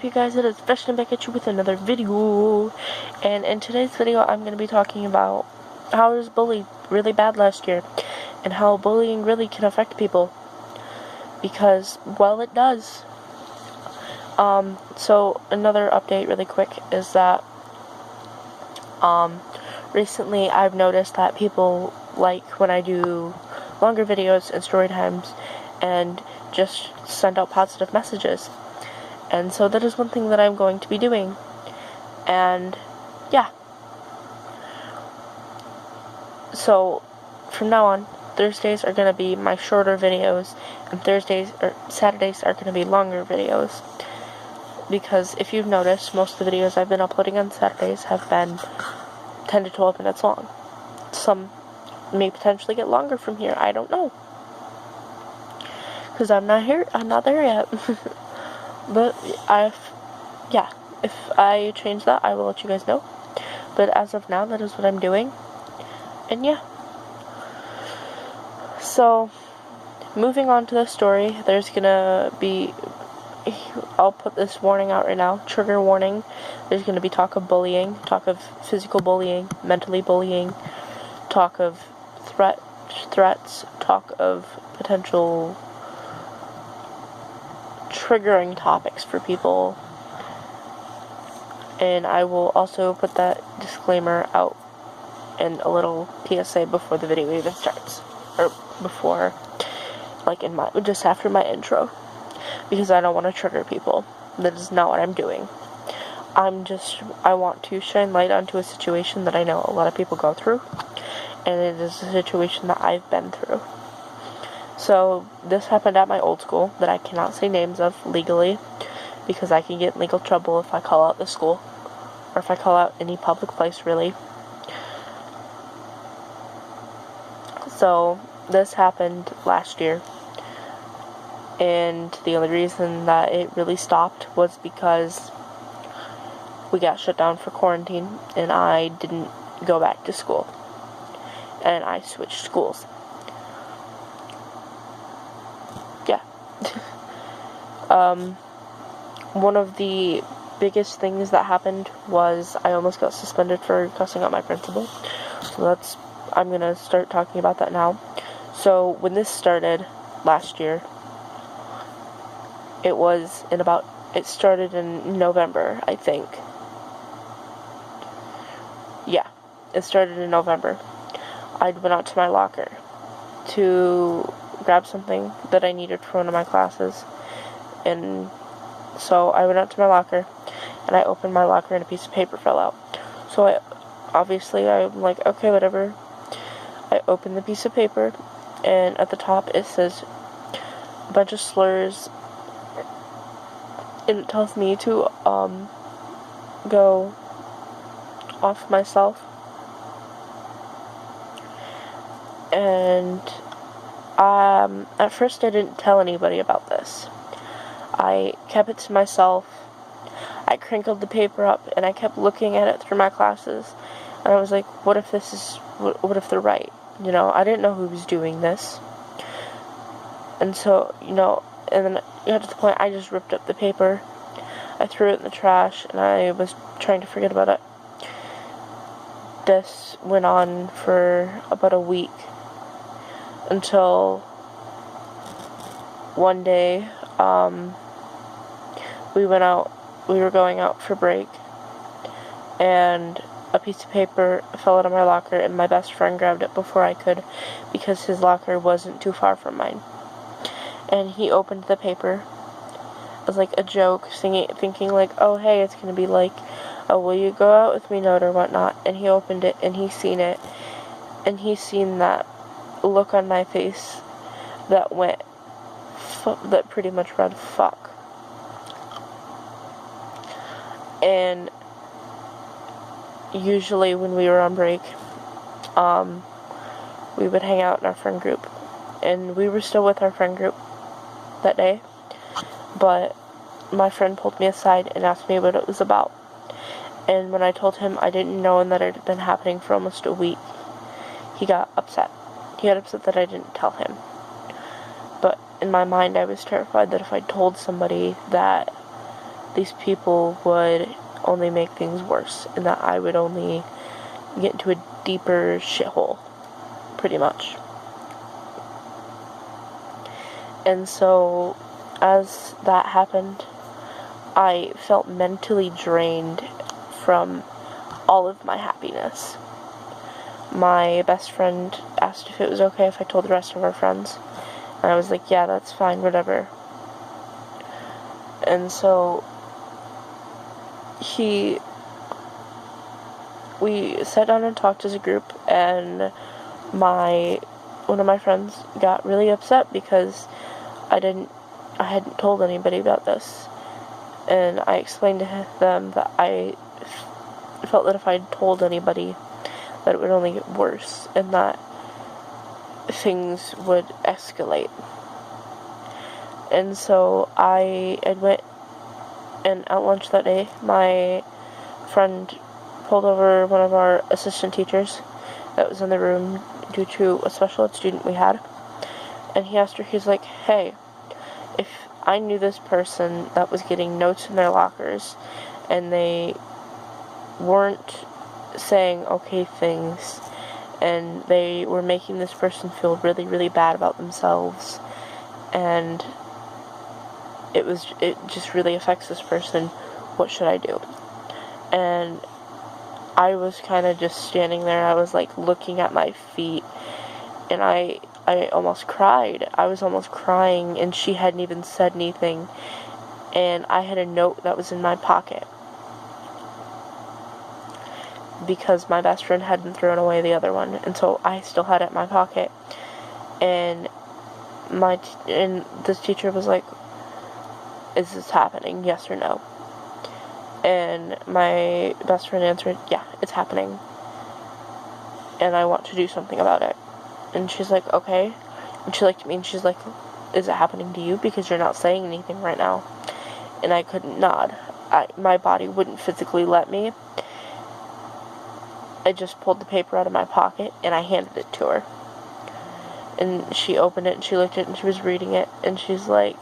up, you guys? It is VASHTEN back at you with another video. And in today's video, I'm going to be talking about how I was bullied really bad last year. And how bullying really can affect people. Because, well, it does. So, another update really quick is that, recently I've noticed that people like when I do longer videos and story times and just send out positive messages. And so that is one thing that I'm going to be doing. And yeah. So from now on, Thursdays are going to be my shorter videos, and Saturdays are going to be longer videos. Because if you've noticed, most of the videos I've been uploading on Saturdays have been 10 to 12 minutes long. Some may potentially get longer from here, I don't know. Because I'm not there yet. But if I change that, I will let you guys know. But as of now, that is what I'm doing. And yeah. So, moving on to the story, there's gonna be, I'll put this warning out right now, trigger warning. There's gonna be talk of bullying, talk of physical bullying, mentally bullying, talk of threats, talk of potential triggering topics for people, and I will also put that disclaimer out in a little PSA before the video even starts, or before, like just after my intro, because I don't want to trigger people. That is not what I'm doing. I want to shine light onto a situation that I know a lot of people go through, and it is a situation that I've been through. So, this happened at my old school that I cannot say names of legally, because I can get in legal trouble if I call out the school, or if I call out any public place, really. So, this happened last year, and the only reason that it really stopped was because we got shut down for quarantine, and I didn't go back to school, and I switched schools. One of the biggest things that happened was I almost got suspended for cussing out my principal. So I'm gonna start talking about that now. So when this started last year, it started in November, I think. Yeah, it started in November. I went out to my locker to grab something that I needed for one of my classes, and so I went out to my locker, and I opened my locker, and a piece of paper fell out. So I'm like, okay, whatever. I opened the piece of paper, and at the top it says a bunch of slurs, and it tells me to go off myself. And at first I didn't tell anybody about this. I kept it to myself. I crinkled the paper up, and I kept looking at it through my classes, and I was like, what if they're right? You know, I didn't know who was doing this. And so, and then it got to the point I just ripped up the paper, I threw it in the trash, and I was trying to forget about it. This went on for about a week, until one day, we were going out for break, and a piece of paper fell out of my locker, and my best friend grabbed it before I could, because his locker wasn't too far from mine. And he opened the paper as like a joke, thinking like, oh hey, it's gonna be like, oh, will you go out with me note or whatnot. And he opened it, and he's seen it, and he's seen that look on my face that pretty much read fuck. And usually when we were on break, we would hang out in our friend group, and we were still with our friend group that day, but my friend pulled me aside and asked me what it was about. And when I told him I didn't know and that it had been happening for almost a week, he got upset. He got upset that I didn't tell him. But in my mind, I was terrified that if I told somebody that these people would only make things worse, and that I would only get into a deeper shithole, pretty much. And so, as that happened, I felt mentally drained from all of my happiness. My best friend asked if it was okay if I told the rest of our friends, and I was like, yeah, that's fine, whatever. And so, we sat down and talked as a group, and one of my friends got really upset because I hadn't told anybody about this. And I explained to them that I felt that if I had told anybody, that it would only get worse, and that things would escalate. And so I went, and at lunch that day, my friend pulled over one of our assistant teachers that was in the room due to a special ed student we had, and he asked her, he's like, hey, if I knew this person that was getting notes in their lockers, and they weren't saying okay things, and they were making this person feel really, really bad about themselves, and it just really affects this person, what should I do? And I was kind of just standing there. I was like looking at my feet, and I almost cried. I was almost crying, and she hadn't even said anything, and I had a note that was in my pocket because my best friend hadn't thrown away the other one, and so I still had it in my pocket. And this teacher was like, is this happening, yes or no? And my best friend answered, yeah, it's happening, and I want to do something about it. And she's like, okay. And she looked at me and she's like, is it happening to you? Because you're not saying anything right now. And I couldn't nod. My body wouldn't physically let me. I just pulled the paper out of my pocket and I handed it to her. And she opened it and she looked at it and she was reading it, and she's like,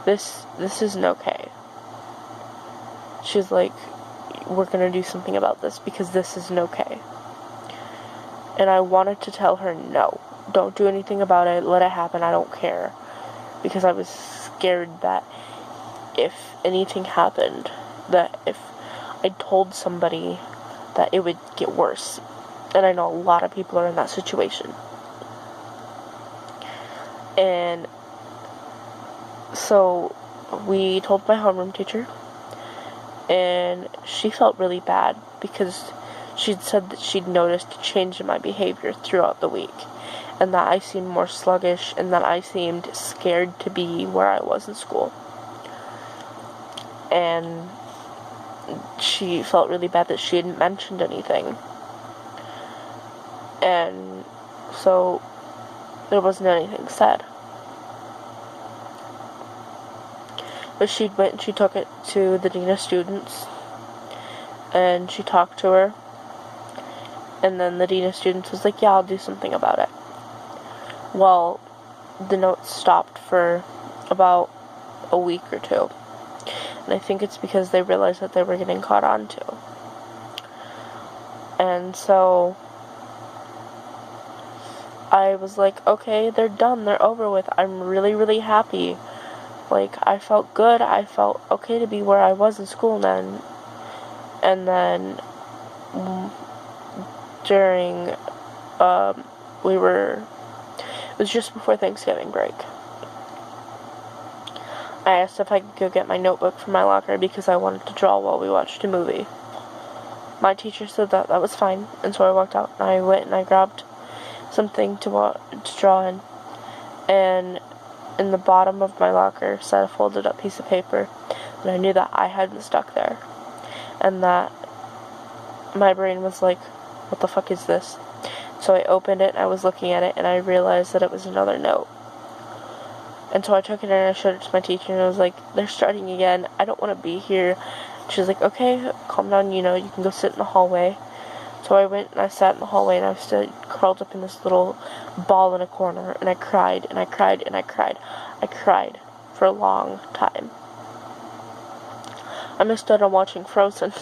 this isn't okay. She's like, we're gonna do something about this because this isn't okay. And I wanted to tell her, no, don't do anything about it, let it happen, I don't care. Because I was scared that if anything happened, that if I told somebody, that it would get worse. And I know a lot of people are in that situation. And so we told my homeroom teacher, and she felt really bad because she'd said that she'd noticed a change in my behavior throughout the week, and that I seemed more sluggish, and that I seemed scared to be where I was in school. And she felt really bad that she hadn't mentioned anything. And so there wasn't anything said. But she went and she took it to the dean of students, and she talked to her, and then the dean of students was like, yeah, I'll do something about it. Well, the notes stopped for about a week or two, and I think it's because they realized that they were getting caught on to. And so I was like, okay, they're done, they're over with, I'm really, really happy. Like, I felt good, I felt okay to be where I was in school then. And then, during, it was just before Thanksgiving break. I asked if I could go get my notebook from my locker because I wanted to draw while we watched a movie. My teacher said that was fine, and so I walked out, and I went and I grabbed something to draw in. And in the bottom of my locker sat a folded up piece of paper, and I knew that I hadn't stuck there. And that my brain was like, what the fuck is this? So I opened it, and I was looking at it, and I realized that it was another note. And so I took it and I showed it to my teacher, and I was like, they're starting again, I don't want to be here. She was like, okay, calm down, you can go sit in the hallway. So I went and I sat in the hallway, and I was curled up in this little ball in a corner, and I cried, and I cried, and I cried. I cried for a long time. I missed out on watching Frozen.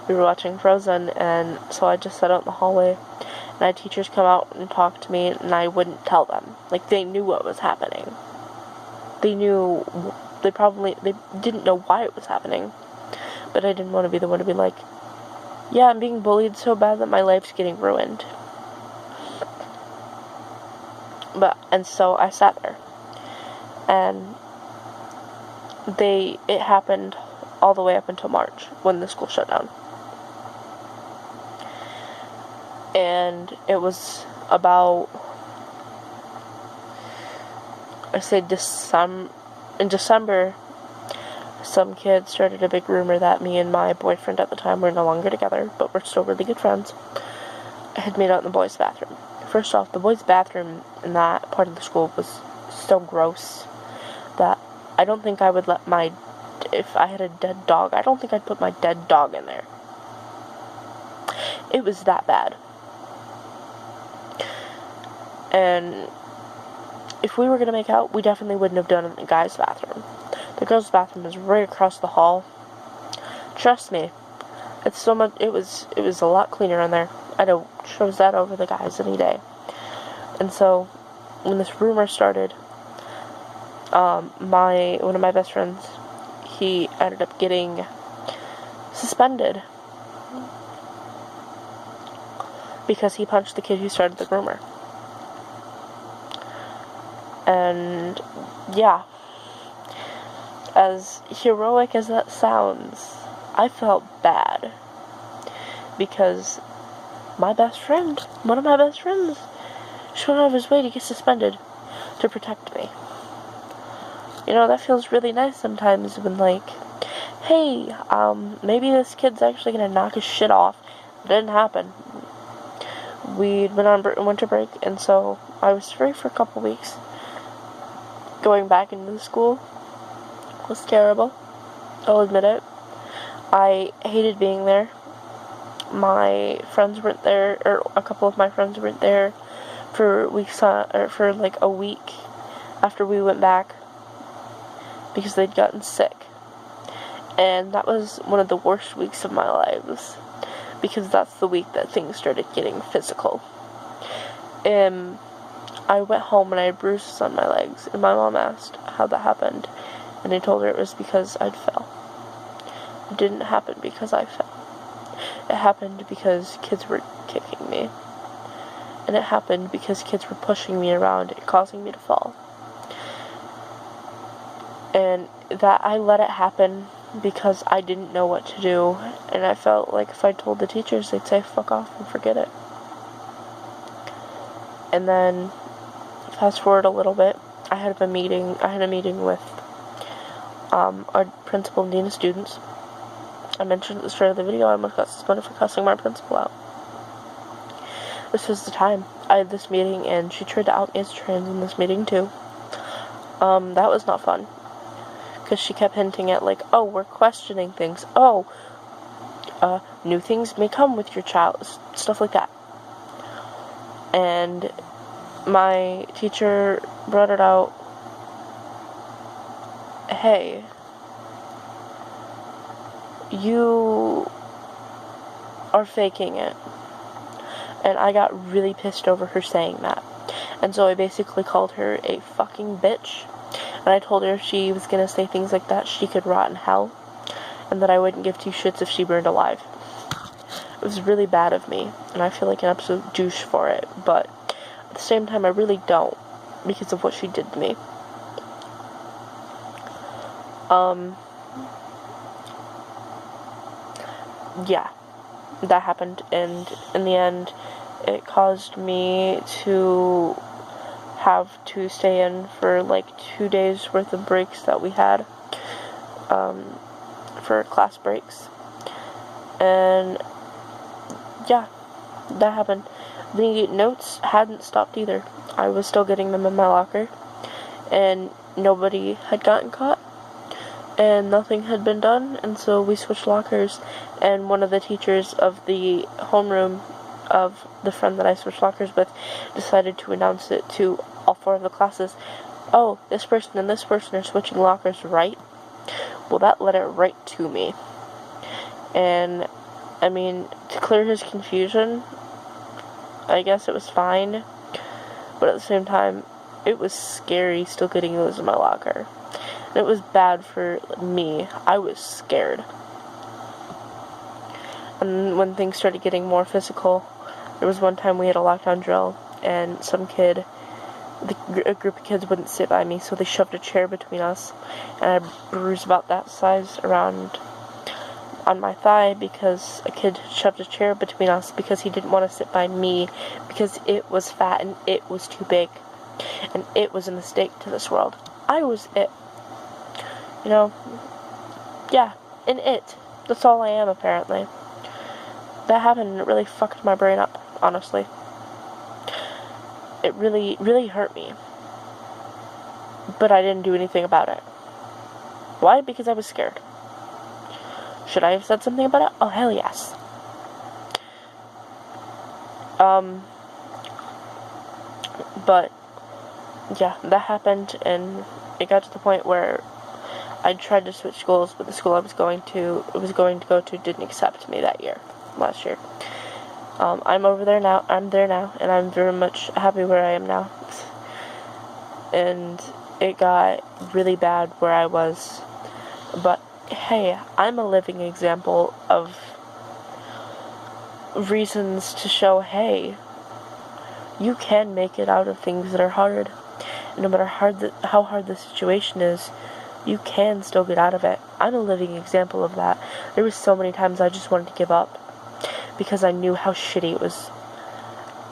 We were watching Frozen, and so I just sat out in the hallway, and I had teachers come out and talk to me, and I wouldn't tell them. Like, they knew what was happening. They didn't know why it was happening, but I didn't want to be the one to be like, yeah, I'm being bullied so bad that my life's getting ruined. And so I sat there, and it happened all the way up until March, when the school shut down. And it was about, in December, some kid started a big rumor that me and my boyfriend at the time were no longer together, but we're still really good friends. I had made out in the boys' bathroom. First off, the boys' bathroom in that part of the school was so gross that I don't think I would let if I had a dead dog, I don't think I'd put my dead dog in there. It was that bad. And if we were going to make out, we definitely wouldn't have done it in the guys' bathroom. The girls' bathroom is right across the hall. Trust me, it was a lot cleaner in there. I'd have chose that over the guys any day. And so, when this rumor started, one of my best friends, he ended up getting suspended because he punched the kid who started the rumor. And yeah, as heroic as that sounds, I felt bad because one of my best friends, went out of his way to get suspended to protect me. You know, that feels really nice sometimes when, like, hey, maybe this kid's actually gonna knock his shit off. It didn't happen. We'd been on winter break, and so I was free for a couple weeks. Going back into the school was terrible. I'll admit it. I hated being there. My friends weren't there, or a couple of my friends weren't there for like a week after we went back because they'd gotten sick. And that was one of the worst weeks of my lives because that's the week that things started getting physical. I went home and I had bruises on my legs, and my mom asked how that happened, and I told her it was because I'd fell. It didn't happen because I fell. It happened because kids were kicking me. And it happened because kids were pushing me around and causing me to fall. And that I let it happen because I didn't know what to do. And I felt like if I told the teachers, they'd say, fuck off and forget it. And then, fast forward a little bit, I had a meeting with our principal and dean of students. I mentioned at the start of the video I almost got suspended for cussing my principal out. This was the time. I had this meeting, and she tried to out me as trans in this meeting, too. That was not fun. Because she kept hinting at, like, oh, we're questioning things. Oh, new things may come with your child. Stuff like that. And my teacher brought it out. Hey, you are faking it. And I got really pissed over her saying that. And so I basically called her a fucking bitch. And I told her if she was gonna say things like that, she could rot in hell. And that I wouldn't give two shits if she burned alive. It was really bad of me. And I feel like an absolute douche for it. But at the same time, I really don't. Because of what she did to me. Yeah. That happened, and in the end, it caused me to have to stay in for like 2 days worth of breaks that we had, for class breaks. And yeah, that happened. The notes hadn't stopped either. I was still getting them in my locker, and nobody had gotten caught. And nothing had been done, and so we switched lockers, and one of the teachers of the homeroom of the friend that I switched lockers with decided to announce it to all 4 of the classes. Oh, this person and this person are switching lockers, right? Well, that led it right to me. And, I mean, to clear his confusion, I guess it was fine. But at the same time, it was scary still getting those in my locker. And it was bad for me. I was scared. And when things started getting more physical, there was one time we had a lockdown drill, and some kid, a group of kids wouldn't sit by me, so they shoved a chair between us, and I had a bruise about that size around on my thigh because a kid shoved a chair between us because he didn't want to sit by me because it was fat and it was too big, and it was a mistake to this world. I was it. You know, yeah, and it. That's all I am, apparently. That happened and it really fucked my brain up, honestly. It really, really hurt me. But I didn't do anything about it. Why? Because I was scared. Should I have said something about it? Oh, hell yes. But, yeah, that happened, and it got to the point where I tried to switch schools, but the school I was going to go to didn't accept me last year. I'm over there now, I'm there now, and I'm very much happy where I am now. And it got really bad where I was, but hey, I'm a living example of reasons to show, hey, you can make it out of things that are hard. No matter how hard the situation is, you can still get out of it. I'm a living example of that. There was so many times I just wanted to give up because I knew how shitty it was.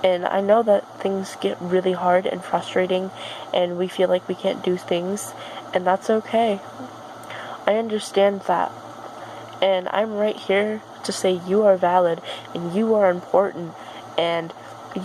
And I know that things get really hard and frustrating and we feel like we can't do things, and that's okay. I understand that. And I'm right here to say you are valid and you are important and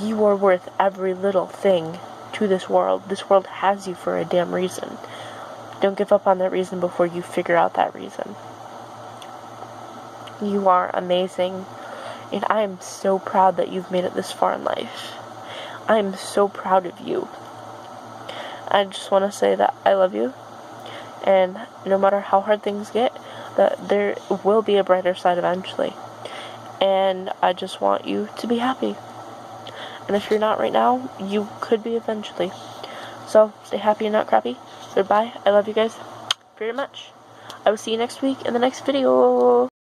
you are worth every little thing to this world. This world has you for a damn reason. Don't give up on that reason before you figure out that reason. You are amazing. And I am so proud that you've made it this far in life. I am so proud of you. I just want to say that I love you. And no matter how hard things get, that there will be a brighter side eventually. And I just want you to be happy. And if you're not right now, you could be eventually. So, stay happy and not crappy. Goodbye. I love you guys very much. I will see you next week in the next video.